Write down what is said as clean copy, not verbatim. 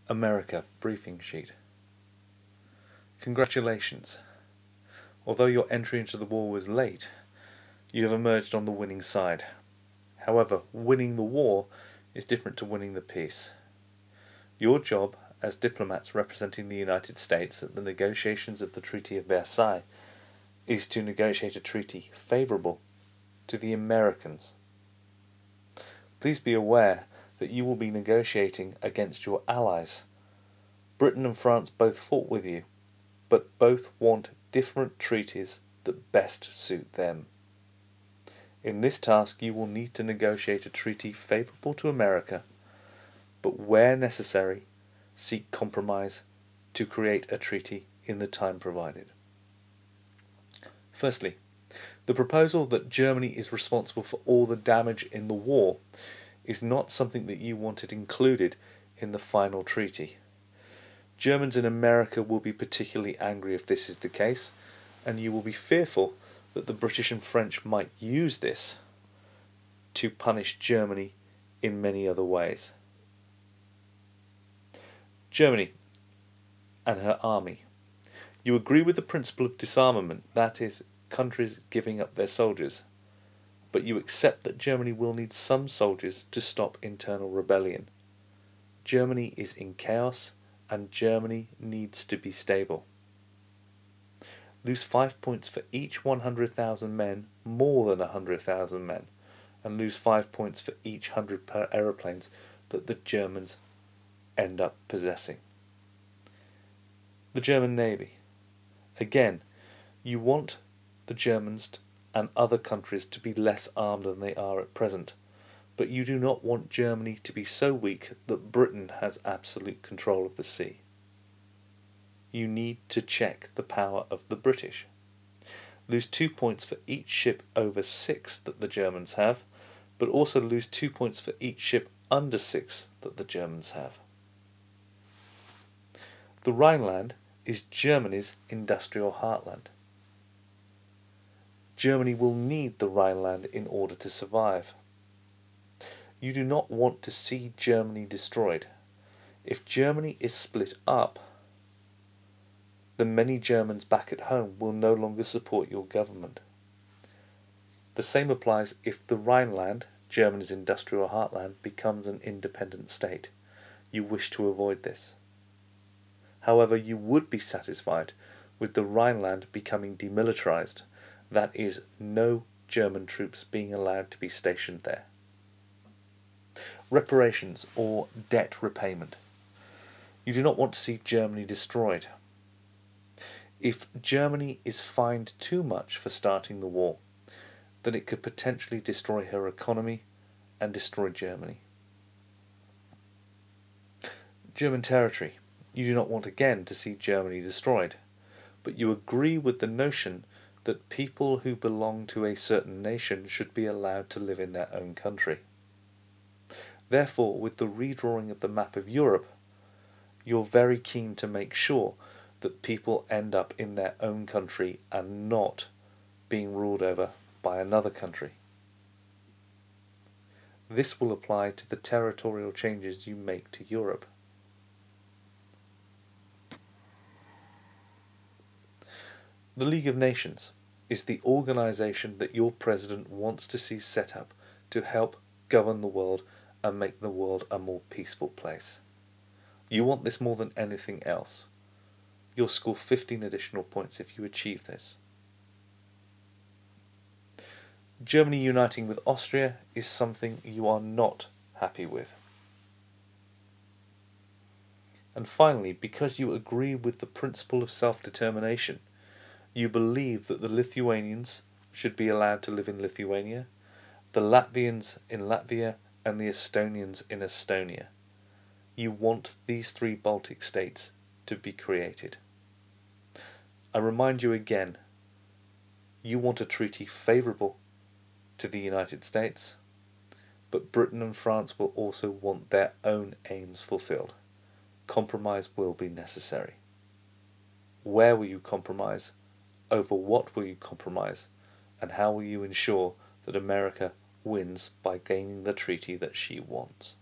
America briefing sheet. Congratulations. Although your entry into the war was late, you have emerged on the winning side. However, winning the war is different to winning the peace. Your job as diplomats representing the United States at the negotiations of the Treaty of Versailles is to negotiate a treaty favourable to the Americans. Please be aware that you will be negotiating against your allies. Britain and France both fought with you, but both want different treaties that best suit them. In this task you will need to negotiate a treaty favourable to America, but where necessary, seek compromise to create a treaty in the time provided. Firstly, the proposal that Germany is responsible for all the damage in the war is not something that you wanted included in the final treaty. Germans in America will be particularly angry if this is the case, and you will be fearful that the British and French might use this to punish Germany in many other ways. Germany and her army. You agree with the principle of disarmament, that is, countries giving up their soldiers, but you accept that Germany will need some soldiers to stop internal rebellion. Germany is in chaos, and Germany needs to be stable. Lose 5 points for each 100,000 men, more than 100,000 men, and lose 5 points for each 100 aeroplanes that the Germans end up possessing. The German Navy. Again, you want the Germans and other countries to be less armed than they are at present, but you do not want Germany to be so weak that Britain has absolute control of the sea. You need to check the power of the British. Lose 2 points for each ship over 6 that the Germans have, but also lose 2 points for each ship under 6 that the Germans have. The Rhineland is Germany's industrial heartland. Germany will need the Rhineland in order to survive. You do not want to see Germany destroyed. If Germany is split up, then many Germans back at home will no longer support your government. The same applies if the Rhineland, Germany's industrial heartland, becomes an independent state. You wish to avoid this. However, you would be satisfied with the Rhineland becoming demilitarized, that is, no German troops being allowed to be stationed there. Reparations or debt repayment. You do not want to see Germany destroyed. If Germany is fined too much for starting the war, then it could potentially destroy her economy and destroy Germany. German territory. You do not want again to see Germany destroyed, but you agree with the notion that people who belong to a certain nation should be allowed to live in their own country. Therefore, with the redrawing of the map of Europe, you're very keen to make sure that people end up in their own country and not being ruled over by another country. This will apply to the territorial changes you make to Europe. The League of Nations is the organization that your president wants to see set up to help govern the world and make the world a more peaceful place. You want this more than anything else. You'll score 15 additional points if you achieve this. Germany uniting with Austria is something you are not happy with. And finally, because you agree with the principle of self-determination, you believe that the Lithuanians should be allowed to live in Lithuania, the Latvians in Latvia, and the Estonians in Estonia. You want these 3 Baltic states to be created. I remind you again, you want a treaty favourable to the United States, but Britain and France will also want their own aims fulfilled. Compromise will be necessary. Where will you compromise? Over what will you compromise? And how will you ensure that America wins by gaining the treaty that she wants?